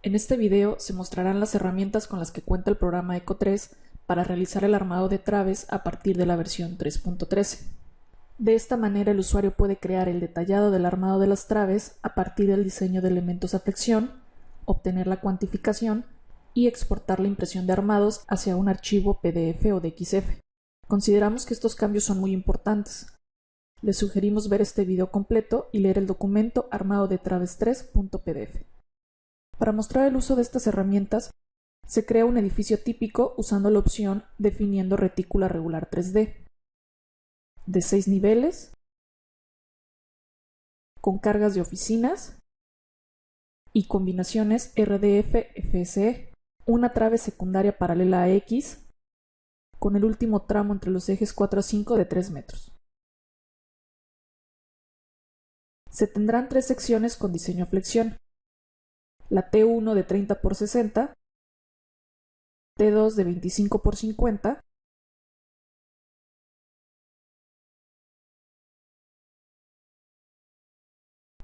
En este video se mostrarán las herramientas con las que cuenta el programa ECO 3 para realizar el armado de traves a partir de la versión 3.13. De esta manera el usuario puede crear el detallado del armado de las traves a partir del diseño de elementos a flexión, obtener la cuantificación y exportar la impresión de armados hacia un archivo PDF o DXF. Consideramos que estos cambios son muy importantes. Les sugerimos ver este video completo y leer el documento armado de traves 3.pdf. Para mostrar el uso de estas herramientas, se crea un edificio típico usando la opción definiendo retícula regular 3D, de 6 niveles, con cargas de oficinas y combinaciones RDF-FSE, una trave secundaria paralela a X, con el último tramo entre los ejes 4 a 5 de 3 metros. Se tendrán 3 secciones con diseño a flexión: la T1 de 30 x 60, T2 de 25 x 50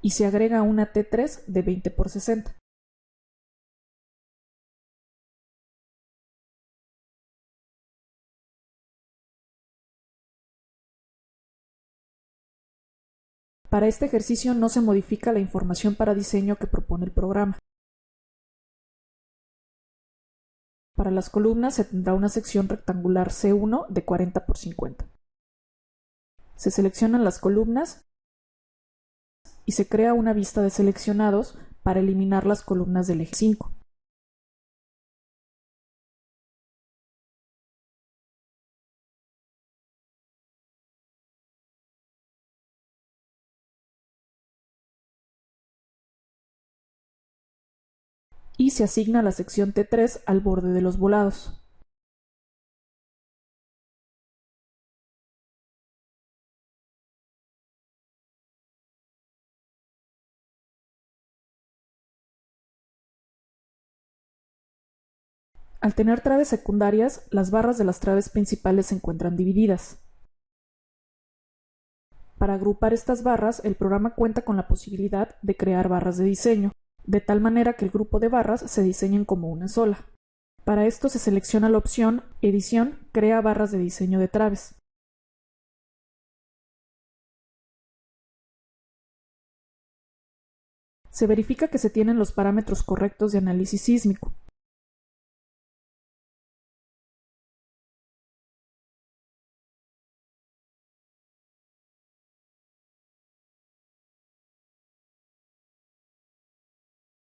y se agrega una T3 de 20 x 60. Para este ejercicio no se modifica la información para diseño que propone el programa. Para las columnas se tendrá una sección rectangular C1 de 40 x 50. Se seleccionan las columnas y se crea una vista de seleccionados para eliminar las columnas del eje 5. Y se asigna la sección T3 al borde de los volados. Al tener traves secundarias, las barras de las traves principales se encuentran divididas. Para agrupar estas barras, el programa cuenta con la posibilidad de crear barras de diseño, de tal manera que el grupo de barras se diseñen como una sola. Para esto se selecciona la opción Edición, crea barras de diseño de traves. Se verifica que se tienen los parámetros correctos de análisis sísmico.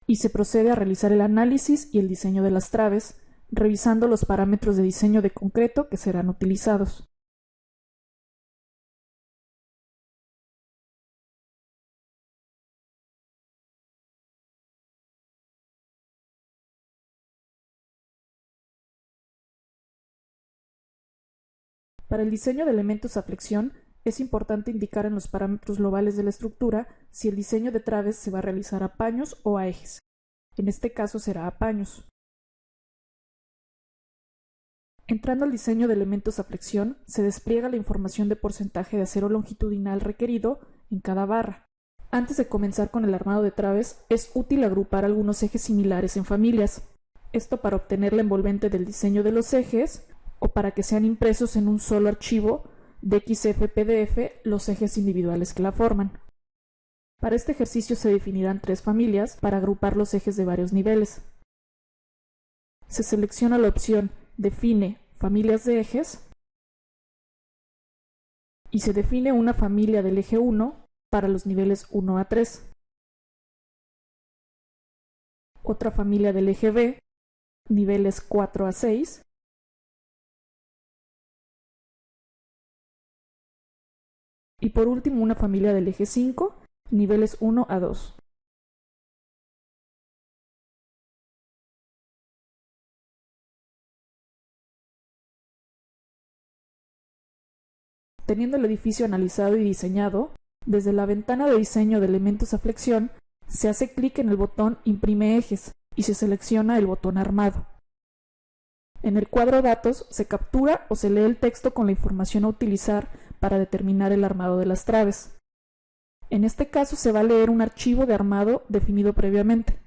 Y se procede a realizar el análisis y el diseño de las traves, revisando los parámetros de diseño de concreto que serán utilizados. Para el diseño de elementos a flexión, es importante indicar en los parámetros globales de la estructura si el diseño de traves se va a realizar a paños o a ejes. En este caso será a paños. Entrando al diseño de elementos a flexión, se despliega la información de porcentaje de acero longitudinal requerido en cada barra. Antes de comenzar con el armado de traves, es útil agrupar algunos ejes similares en familias. Esto para obtener la envolvente del diseño de los ejes o para que sean impresos en un solo archivo DXF-PDF los ejes individuales que la forman. Para este ejercicio se definirán 3 familias para agrupar los ejes de varios niveles. Se selecciona la opción Define familias de ejes y se define una familia del eje 1 para los niveles 1 a 3, otra familia del eje B, niveles 4 a 6, y por último una familia del eje 5, niveles 1 a 2. Teniendo el edificio analizado y diseñado, desde la ventana de diseño de elementos a flexión, se hace clic en el botón Imprime ejes y se selecciona el botón Armado. En el cuadro Datos se captura o se lee el texto con la información a utilizar para determinar el armado de las traves. En este caso se va a leer un archivo de armado definido previamente.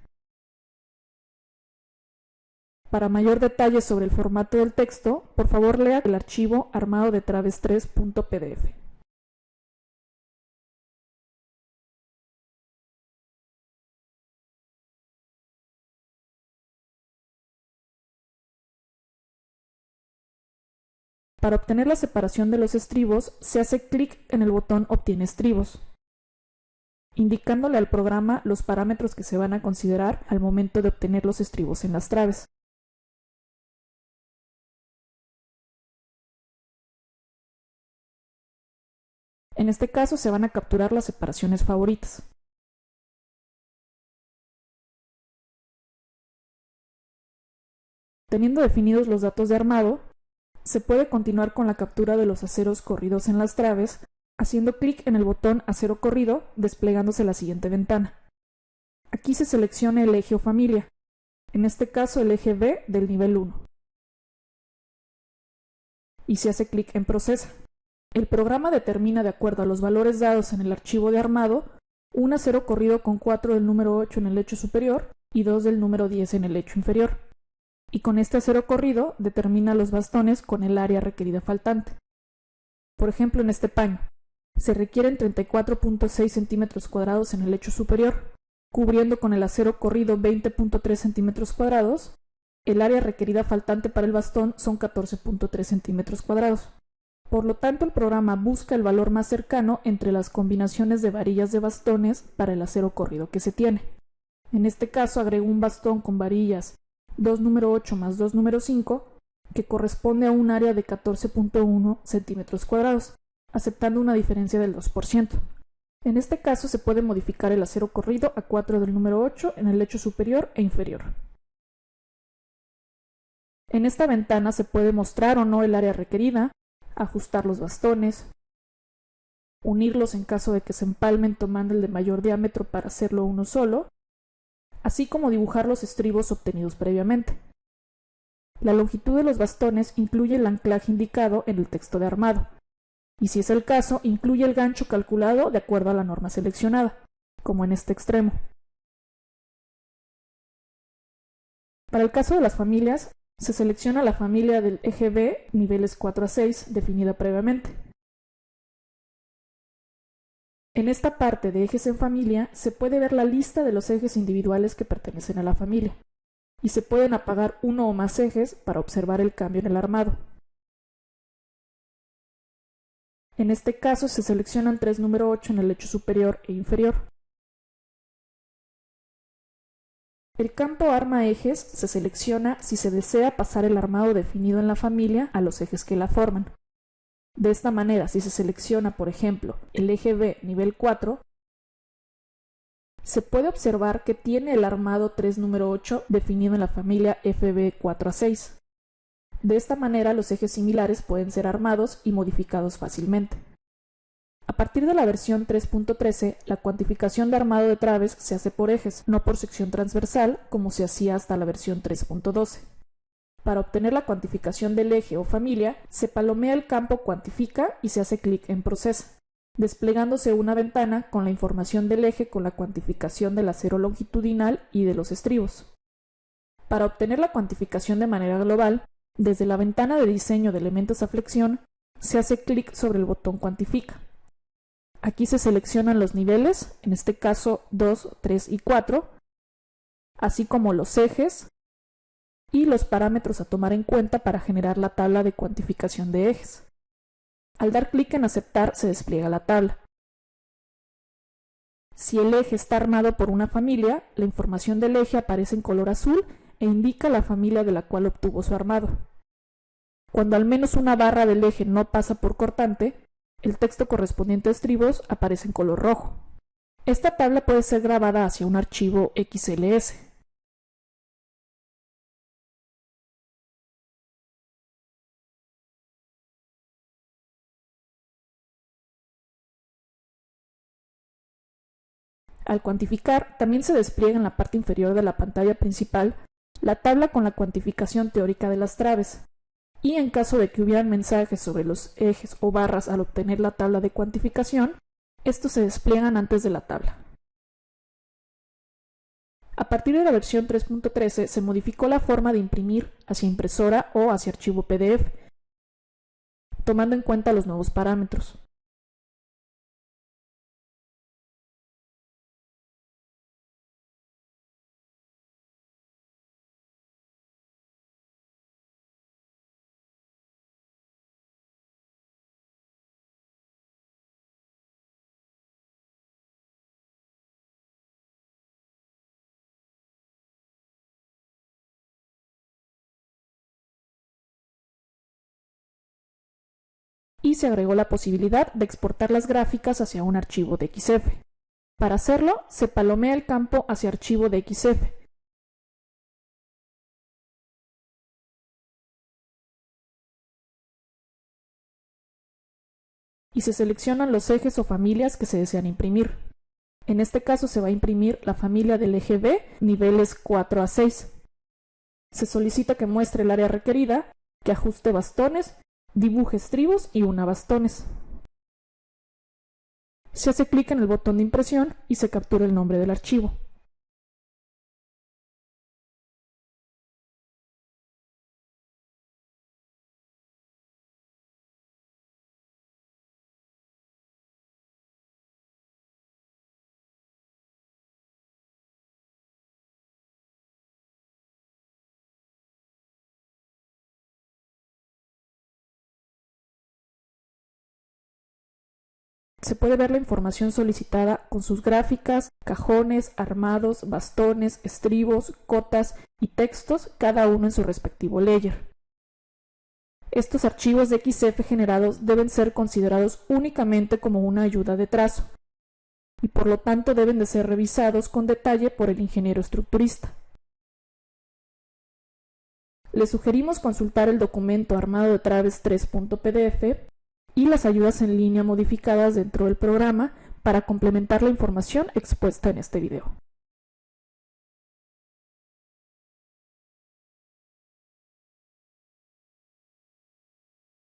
Para mayor detalle sobre el formato del texto, por favor lea el archivo armadodetraves3.pdf. Para obtener la separación de los estribos, se hace clic en el botón Obtiene estribos, indicándole al programa los parámetros que se van a considerar al momento de obtener los estribos en las traves. En este caso se van a capturar las separaciones favoritas. Teniendo definidos los datos de armado, se puede continuar con la captura de los aceros corridos en las traves, haciendo clic en el botón Acero corrido, desplegándose la siguiente ventana. Aquí se selecciona el eje o familia, en este caso el eje B del nivel 1, y se hace clic en Procesa. El programa determina, de acuerdo a los valores dados en el archivo de armado, un acero corrido con 4 del número 8 en el lecho superior y 2 del número 10 en el lecho inferior. Y con este acero corrido determina los bastones con el área requerida faltante. Por ejemplo, en este paño, se requieren 34.6 centímetros cuadrados en el lecho superior, cubriendo con el acero corrido 20.3 centímetros cuadrados. El área requerida faltante para el bastón son 14.3 centímetros cuadrados. Por lo tanto, el programa busca el valor más cercano entre las combinaciones de varillas de bastones para el acero corrido que se tiene. En este caso, agrego un bastón con varillas 2 número 8 más 2 número 5, que corresponde a un área de 14.1 centímetros cuadrados, aceptando una diferencia del 2%. En este caso se puede modificar el acero corrido a 4 del número 8 en el lecho superior e inferior. En esta ventana se puede mostrar o no el área requerida, ajustar los bastones, unirlos en caso de que se empalmen tomando el de mayor diámetro para hacerlo uno solo, así como dibujar los estribos obtenidos previamente. La longitud de los bastones incluye el anclaje indicado en el texto de armado, y si es el caso, incluye el gancho calculado de acuerdo a la norma seleccionada, como en este extremo. Para el caso de las familias, se selecciona la familia del eje B, niveles 4 a 6, definida previamente. En esta parte de ejes en familia se puede ver la lista de los ejes individuales que pertenecen a la familia, y se pueden apagar uno o más ejes para observar el cambio en el armado. En este caso se seleccionan 3 número 8 en el lecho superior e inferior. El campo Arma ejes se selecciona si se desea pasar el armado definido en la familia a los ejes que la forman. De esta manera, si se selecciona, por ejemplo, el eje B nivel 4, se puede observar que tiene el armado 3 número 8 definido en la familia FB 4 a 6. De esta manera, los ejes similares pueden ser armados y modificados fácilmente. A partir de la versión 3.13, la cuantificación de armado de traves se hace por ejes, no por sección transversal, como se hacía hasta la versión 3.12. Para obtener la cuantificación del eje o familia, se palomea el campo Cuantifica y se hace clic en Procesa, desplegándose una ventana con la información del eje con la cuantificación del acero longitudinal y de los estribos. Para obtener la cuantificación de manera global, desde la ventana de diseño de elementos a flexión, se hace clic sobre el botón Cuantifica. Aquí se seleccionan los niveles, en este caso 2, 3 y 4, así como los ejes y los parámetros a tomar en cuenta para generar la tabla de cuantificación de ejes. Al dar clic en Aceptar se despliega la tabla. Si el eje está armado por una familia, la información del eje aparece en color azul e indica la familia de la cual obtuvo su armado. Cuando al menos una barra del eje no pasa por cortante, el texto correspondiente a estribos aparece en color rojo. Esta tabla puede ser grabada hacia un archivo XLS. Al cuantificar, también se despliega en la parte inferior de la pantalla principal la tabla con la cuantificación teórica de las traves, y en caso de que hubieran mensajes sobre los ejes o barras al obtener la tabla de cuantificación, estos se despliegan antes de la tabla. A partir de la versión 3.13 se modificó la forma de imprimir hacia impresora o hacia archivo PDF, tomando en cuenta los nuevos parámetros. Y se agregó la posibilidad de exportar las gráficas hacia un archivo de XF. Para hacerlo, se palomea el campo hacia archivo de XF. Y se seleccionan los ejes o familias que se desean imprimir. En este caso se va a imprimir la familia del eje B, niveles 4 a 6. Se solicita que muestre el área requerida, que ajuste bastones, dibuje estribos y una bastones. Se hace clic en el botón de impresión y se captura el nombre del archivo. Se puede ver la información solicitada con sus gráficas, cajones, armados, bastones, estribos, cotas y textos, cada uno en su respectivo layer. Estos archivos de XF generados deben ser considerados únicamente como una ayuda de trazo y por lo tanto deben de ser revisados con detalle por el ingeniero estructurista. Le sugerimos consultar el documento armado de traves 3.pdf y las ayudas en línea modificadas dentro del programa para complementar la información expuesta en este video.